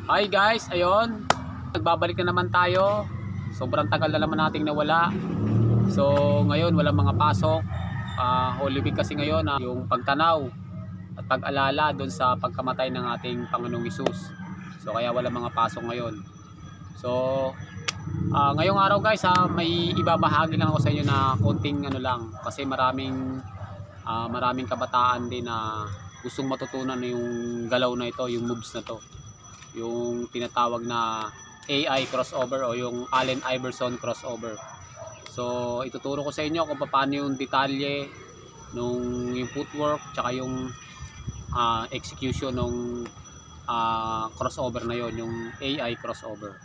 Hi guys, ayun, nagbabalik na naman tayo. Sobrang tagal na naman nating nawala. So ngayon walang mga pasok. Holy Week kasi ngayon, yung pagtanaw at pag-alala doon sa pagkamatay ng ating Panginoong Hesus. So kaya walang mga pasok ngayon. So ngayong araw guys, may ibabahagi lang ako sa inyo na konting ano lang, kasi maraming kabataan din na gustong matutunan yung galaw na ito, yung moves na to, yung tinatawag na AI crossover o yung Allen Iverson crossover. So ituturo ko sa inyo kung paano yung detalye nung yung footwork tsaka yung execution nung crossover na yon, yung AI crossover.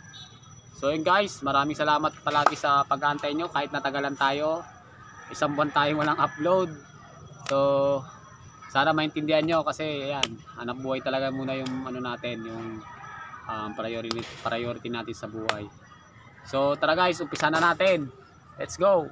So yun guys, maraming salamat palagi sa pag-aantay nyo kahit natagalan tayo. Isang buwan tayong walang upload. So sana maintindihan nyo kasi ayan, hanap buhay talaga muna yung ano natin, yung priority natin sa buhay. So tara guys, umpisa na natin. Let's go.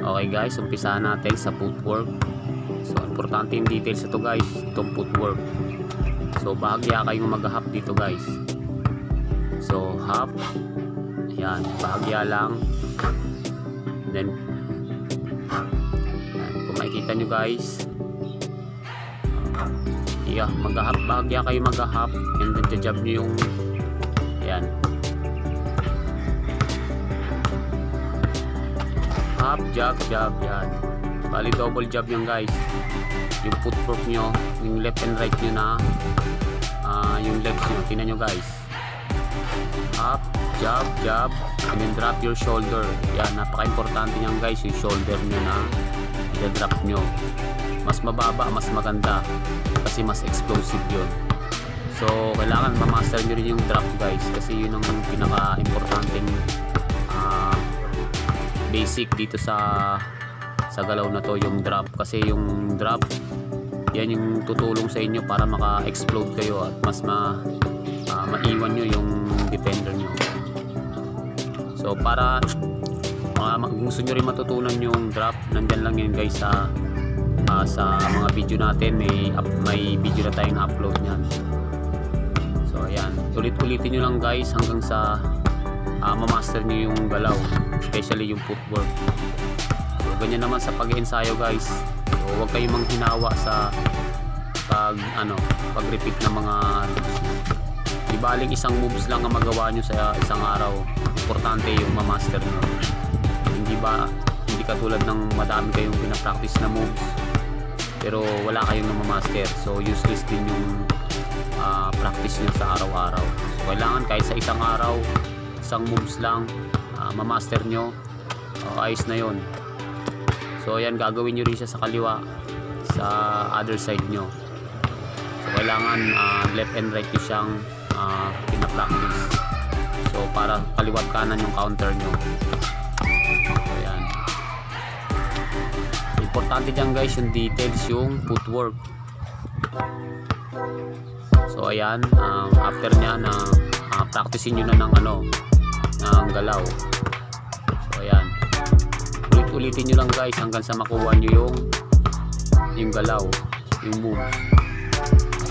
Okay guys, umpisa natin sa footwork. So importante yung details ito guys, itong footwork. So bahagya kayong mag-hop dito guys. So hop, ayan, bahagya lang. Then ayan, kung makikita nyo guys, yeah, mag-hop, bahagya kayo mag-hop, and then jab nyo yung ayan, hop, jab, jab, yan. Bali double jab yan guys. Yung footwork nyo, yung left and right nyo na yung legs nyo, tingnan nyo guys. Hop, jab, jab, and then drop your shoulder. Yan, napaka-importante nyan guys, yung shoulder nyo na i-drop nyo. Mas mababa, mas maganda, kasi mas explosive yun. So kailangan ma-master nyo rin yung drop guys, kasi yun ang pinaka-importanting basic dito sa galaw na to, yung drop. Kasi yung drop, yan yung tutulong sa inyo para maka-explode kayo at mas maiwan nyo yung defender nyo. So para gusto nyo rin matutunan yung drop, nandyan lang yun guys sa mga video natin. May video na tayong na-upload nyan. So ayan, ulit-ulitin nyo lang guys hanggang sa ma-master nyo yung galaw, especially yung footwork. So ganyan naman sa pag-ensayo guys. So huwag kayong manghinawa sa pag-repeat ng mga moves. Di baling isang moves lang ang magawa nyo sa isang araw. Importante yung ma-master nyo. Hindi katulad ng madami kayong pinapractice na moves pero wala kayong ma-master. So useless din yung practice nyo sa araw-araw. So kailangan kahit sa isang araw, isang moves lang ma-master nyo, ayos na yon. So ayan, gagawin nyo rin siya sa kaliwa, sa other side nyo. So kailangan left and right nyo siyang pinapractice. So para kaliwat kanan yung counter nyo. So ayan, importante dyan guys yung details, yung footwork. So ayan, after nya na practicein nyo na ng galaw. So ayan, ulit-ulitin nyo lang guys hanggang sa makuha nyo yung galaw, yung moves.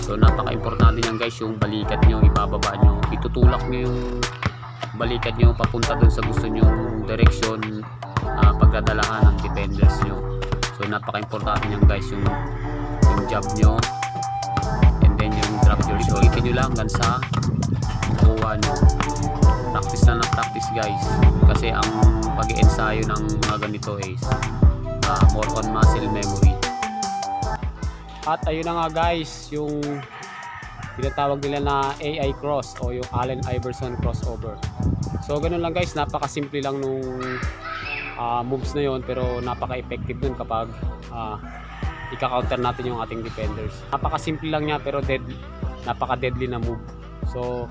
So napaka-importante nyan guys, yung balikat nyo, ibababa nyo, itutulak nyo yung balikat nyo papunta dun sa gusto nyong direksyon pagdadalahan ng defenders nyo. So napaka-importante nyan guys, yung jab nyo, and then yung drop your shoulder. Ulitin nyo lang hanggang sa makuha nyo. Practice na ng practice guys, kasi ang pag-iensayo ng mga ganito is more on muscle memory. At ayun na nga guys, yung tinatawag nila na AI cross o yung Allen Iverson crossover. So ganun lang guys, napaka-simple lang nung moves na yon, pero napaka-effective dun kapag ika-counter natin yung ating defenders. Napaka-simple lang niya pero napaka-deadly na move. So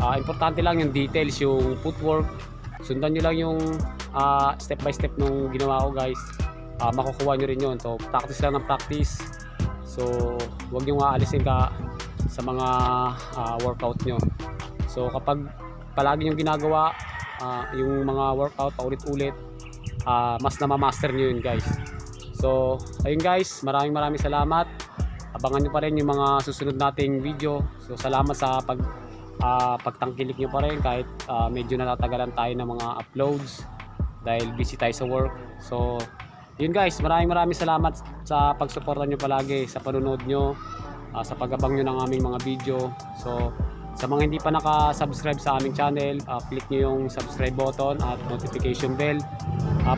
importante lang yung details, yung footwork. sundan nyo lang yung step by step nung ginawa ko guys. Makukuha nyo rin yun. So practice lang ng practice. So huwag nyo nga alisin ka sa mga workout nyo. So kapag palagi nyo ginagawa yung mga workout paulit-ulit, mas namamaster nyo yun guys. So ayun guys, maraming salamat. Abangan nyo pa rin yung mga susunod nating video. So salamat sa pagtangkilik nyo pa rin kahit medyo natatagalan tayo ng mga uploads dahil busy tayo sa work. So yun guys, maraming salamat sa pagsuporta nyo palagi, sa panunod nyo, sa pag-abang nyo ng aming mga video. So sa mga hindi pa naka-subscribe sa aming channel, click nyo yung subscribe button at notification bell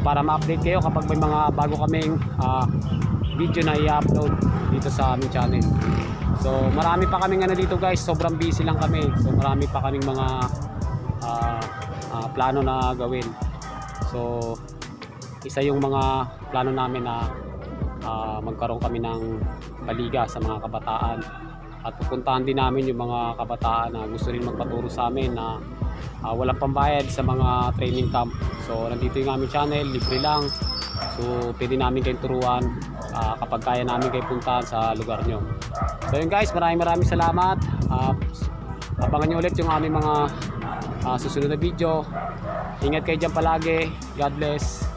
para ma-update kayo kapag may mga bago kaming video na i-upload dito sa aming channel. So marami pa kaming dito guys, sobrang busy lang kami. So marami pa kaming mga plano na gawin. So isa yung mga plano namin na magkaroon kami ng paliga sa mga kabataan at pupuntahan din namin yung mga kabataan na gusto rin magpaturo sa amin na walang pambayad sa mga training camp. So nandito yung aming channel, libre lang. So pwede namin kayong turuan kapag kaya namin kayo puntahan sa lugar nyo. So yun guys, maraming salamat. Abangan nyo ulit yung aming mga susunod na video. Ingat kayo dyan palagi. God bless.